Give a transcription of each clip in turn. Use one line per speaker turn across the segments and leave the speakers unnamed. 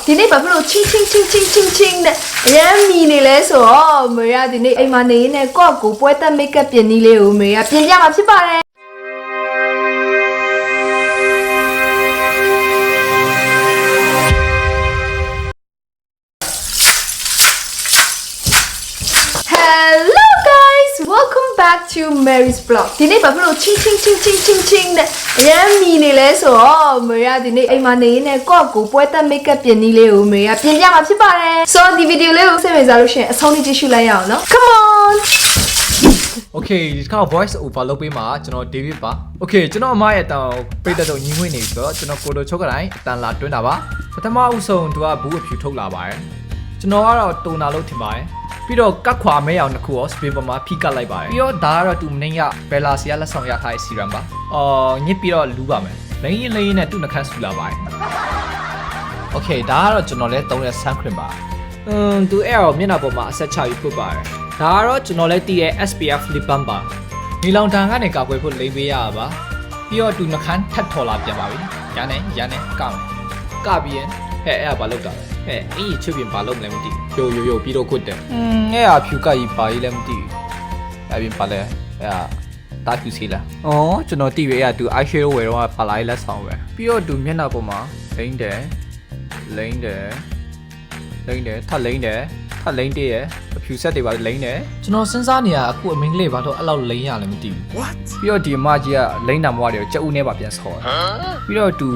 ဒီနေ့ဘာဖြစ်လို့ချင်းနဲ့အရမ်းမီနေလဲဆိုတော့မေရဒီနေ့အိမ်မှာနေနေကော့ကိုပွဲတက်မိတ်ကပ်ပြင်နည်းလေးကိုမေရပြင်ပြမှာဖြစ်ပါတယ်Welcome back to Mary's Vlog ဒီနေ့ဘာဖြစ်လို့ချင်းနဲ့အရမ်းမီနေလဲဆိုတော့မေရဒီနေ့အိမ်မှာနေနေကော့ကိုပွဲတက်မိတ်ကပ်ပြင်နည်းလေးကိုမေရပြင်ပြမှာဖြစ်ပါတယ်ဆိုတော့ဒီဗီဒီယိုလေးကိုစိတ်ဝင်စားလို့ရှိရင်အဆုံးထိကြည့်ရှုလိုက်ရအောင်နော် Come on
Okay ဒီတစ်ခါ voice over လုပ်ပေးမှာကျွန်တော် David ပါ Okay ကျွန်တော်အမရဲ့အတန်ပြည့်တဲ့တော့ညီငွေနေဆိုတော့ကျွန်တော်ကိုတိုချုပ်ကတိုင်းအတန်လာတွင်းတာပါပထမအဦးဆုံးသူကဘူးအဖြူထုတ်လာပါတယ်ကျွန်တော်ကတော့တုံနာလို့ထင်ပါတယ်ပြီးတော့ကတ်ခွာမဲအောင်တစ်ခုရော spin ပေါ်မှာဖိကတ်လိုက်ပါတယ်ပြီးတော့ဒါကတော့သူမင်းရဘယ်လာစီကလက်ဆောင်ရထားတဲ့ serum ပါညစ်ပြီးတော့လူးပါမယ်လိမ့်ရင်နဲ့သူ့နှခမ်းဆူလာပါတယ် Okay ဒါကတော့ကျွန်တော်လည်းသုံးတဲ့ sun cream ပါသူအဲ့တော့မျက်နှာပေါ်မှာအဆက်ချပြီးပုတ်ပါတယ်ဒါကတော့ကျွန်တော်လည်းတည်ရဲ့ SPF lip balm ပါဒီလောင်တန်ကနေကာကွယ်ဖို့လိမ့်ပေးရတာပါပြီးတော့သူနှခမ်းထပ်ထော်လာပြန်ပါပြီရမ်းနေကပြီးရင်အဲ့ဘာလုပ်တာလဲအေးချွတ်ပြင်ဘာလုပ်မလဲမသိဘူးယိုပြီးတော့ခွတ်တယ်အဲ့ဟာဖြူကကြီးပါကြီးလည်းမသိဘူးအဲ့ပြင်ပါလဲအဲ့ဟာတာဖြူစီလားကျွန်တော်တည်ရအဲ့ဟာသူ eye shadow ဝယ်တော့ပါလာလက်ဆောင်ပဲပြီးတော့သူမျက်နှာပေါ်မှာလိမ့်တယ်ထပ်လိမ့်တယ်ရဲ့အဖြူဆက်တွေပါလိမ့်တယ်ကျွန်တော်စဉ်းစားနေရအခုအမင်းကလေးဘာလို့အဲ့လောက်လိမ့်ရလဲမသိဘူး What ပြီးတော့ဒီအမကြီးကလိမ့်တာမွားတယ်ကြက်ဦးနဲ့ပါပြန်ဆော်တယ်ပြီးတော့သူ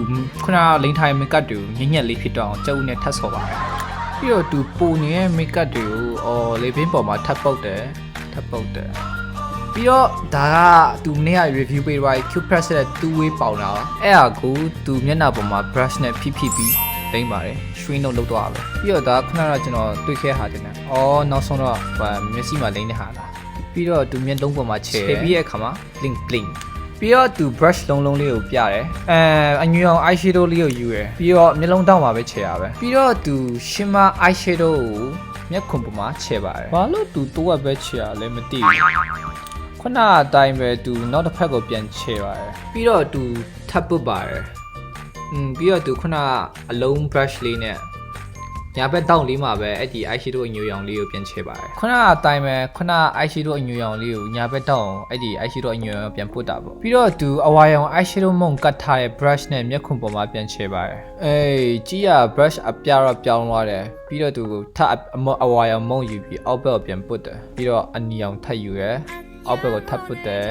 ခုနလိမ့်ထားတဲ့ make up တွေကိုညံ့လေးဖြစ်တော့အောင်ကြက်ဦးနဲ့ထပ်ဆော်ပါတယ်ပြီးတော့သူပုံနေတဲ့ make up တွေကိုလေဘင်းပေါ်မှာထပ်ပုတ်တယ်ပြီးတော့ဒါကသူနေ့က review ပေးသွားပြီး Q press တဲ့ two way ပေါင်တာပါအဲ့ဟာကိုသူမျက်နှာပေါ်မှာ brush နဲ့ဖိပြီးလိမ့်ပါတယ် shrink လုပ်သွားပါပြီးတော့ဒါခုနကကျွန်တော်တွေ့ခဲ့ဟာတင်တယ်နောက်ဆုံးတော့မျက်စိမှာလိမ့်နေဟာလားပြီးတော့သူမျက်လုံးပေါ်မှာချဲပြီးရဲ့အခါမှာ blink ပြီးတော့သူ brush လုံးလေးကိုပြတယ်အညွန့်အောင် eye shadow လေးကိုယူရယ်ပြီးတော့မျက်လုံးတောက်မှာပဲချဲရပဲပြီးတော့သူ shimmer eye shadow ကိုမျက်ခွန်ပေါ်မှာချဲပါတယ်ဘာလို့သူတိုးဝက်ပဲချဲရလဲမသိဘူးခုနအတိုင်းပဲသူနောက်တစ်ဖက်ကိုပြန်ချဲပါတယ်ပြီးတော့သူထပ်ပုတ်ပါတယ်ပြီးတော့သူခုနအလုံး brush လေးနဲ့ညာဘက်တောင်းလေးမှာပဲအဲ့ဒီ eye shadow အညူရောင်လေးကိုပြန်ချဲပါတယ်ခုနအတိုင်းပဲခုန eye shadow အညူရောင်လေးကိုညာဘက်တောင်းအဲ့ဒီ eye shadow အညူရောင်ပြန်ပုတ်တာပေါ့ပြီးတော့သူအဝါရောင် eye shadow မုံကတ်ထားတဲ့ brush နဲ့မျက်ခွန်ပေါ်မှာပြန်ချဲပါတယ်ကြီးရ brush အပြားတော့ပြောင်းသွားတယ်ပြီးတော့သူထပ်အဝါရောင်မုံယူပြီးအောက်ဘက်ကိုပြန်ပုတ်တယ်ပြီးတော့အနီရောင်ထပ်ယူရယ်အောက်ဘက်ကိုထပ်ပုတ်တယ်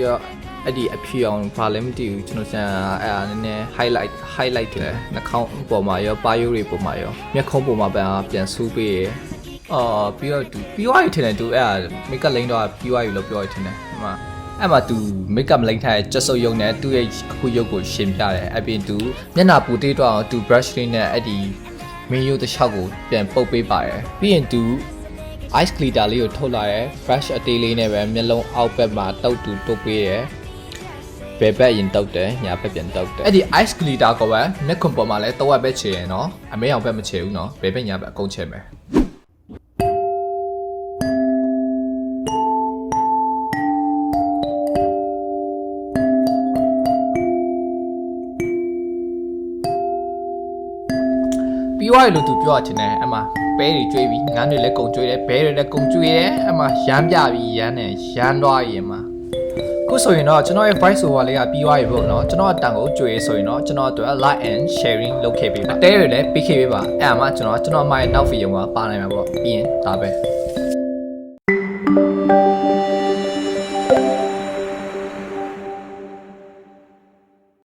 တော့အဲ့ဒီအဖြူအောင်ဘာလဲမသိဘူးကျွန်တော်စံအဲ့ဒါနည်းနည်း highlight တယ်နှာခေါင်းပေါ်မှာရောပါယိုးတွေပေါ်မှာရောမျက်ခုံးပေါ်မှာပြန်ဆူးပေးရပြီးတော့သူပြီးသွားပြီထင်တယ်သူအဲ့ဒါ make up လိမ့်တော့ပြီးသွားပြီလို့ပြောရထင်တယ်ဟိုမှာအဲ့မှာ तू make up လိမ့်ထားတဲ့ချက်စုပ်ရုပ်နဲ့သူ့ရဲ့အခုရုပ်ကိုရှင်းပြတယ်အပြင် तू မျက်နှာပူတေးတော့ तू brush လေးနဲ့အဲ့ဒီမင်းရုပ်တစ်ချောက်ကိုပြန်ပုတ်ပေးပါတယ်ပြီးရင် तू ice glitter လေးကိုထုတ်လာတယ် brush အသေးလေးနဲ့ပဲမျက်လုံးအောက်ဘက်မှာတုပ်ပေးတယ်ဘယ်ဘက်ရင်တုပ်တယ်ညာဘက်ပြန်တုပ်တယ်အဲ့ဒီ ice glitter ကိုပဲမျက်ခွန်ပေါ်မှာလဲတော့ဘက်ချေရယ်နော်အမဲအောင်ဘက်မချေဘူးနော်ဘယ်ဘက်ညာဘက်အကုန်ချေမယ်ပြီးသွားပြီလို့သူပြောချင်တယ်အမပဲတွေကျွေးပြီးငန်းတွေလည်းကုံကျွေးတယ်ဘဲတွေလည်းကုံကျွေးတယ်အမရမ်းပြပြီးရမ်းတယ်ရမ်းသွားရင်မှာခုဆိုရင်တော့ကျွန်တော်ရဲ့ voice over လေးကပြီးသွားပြီပေါ့နော်ကျွန်တော်အတန်ကိုကျွေးဆိုရင်တော့ကျွန်တော်တို့ like and sharing လုပ်ခဲ့ပေးပါတဲတွေလည်းပေးခဲ့ပေးပါအဲ့အမကျွန်တော်အမရဲ့နောက်ဗီဒီယိုမှာပါနိုင်မှာပေါ့ပြီးရင်ဒါပဲ